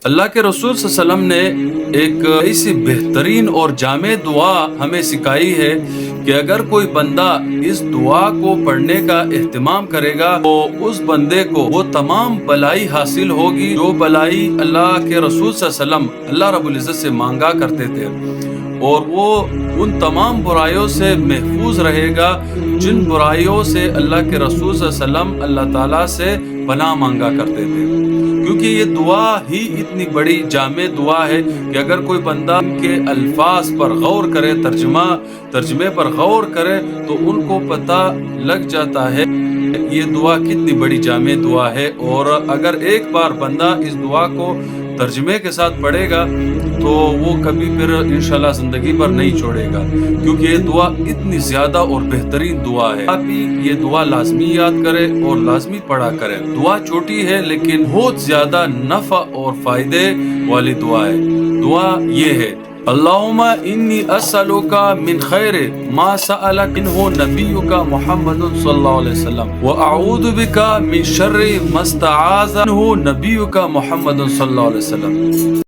اللہ کے رسول صلی اللہ علیہ وسلم نے ایک ایسی بہترین اور جامع دعا ہمیں سکھائی ہے کہ اگر کوئی بندہ اس دعا کو پڑھنے کا اہتمام کرے گا تو اس بندے کو وہ تمام بلائی حاصل ہوگی جو بلائی اللہ کے رسول صلی اللہ علیہ وسلم اللہ رب العزت سے مانگا کرتے تھے، اور وہ ان تمام برائیوں سے محفوظ رہے گا جن برائیوں سے اللہ کے رسول صلی اللہ علیہ وسلم اللہ تعالیٰ سے پناہ مانگا کرتے تھے، کیونکہ یہ دعا ہی اتنی بڑی جامع دعا ہے کہ اگر کوئی بندہ ان کے الفاظ پر غور کرے، ترجمے پر غور کرے تو ان کو پتہ لگ جاتا ہے یہ دعا کتنی بڑی جامع دعا ہے۔ اور اگر ایک بار بندہ اس دعا کو ترجمے کے ساتھ پڑھے گا تو وہ کبھی پھر انشاءاللہ زندگی پر نہیں چھوڑے گا، کیونکہ یہ دعا اتنی زیادہ اور بہترین دعا ہے۔ آپ بھی یہ دعا لازمی یاد کریں اور لازمی پڑھا کریں۔ دعا چھوٹی ہے لیکن بہت زیادہ نفع اور فائدے والی دعا ہے۔ دعا یہ ہے: اللہم انی اسألک من خیر ما سألک منہ نبیک محمد صلی اللہ علیہ وسلم واعوذ بک من شر ما استعاذ منہ نبیک محمد صلی اللہ علیہ وسلم۔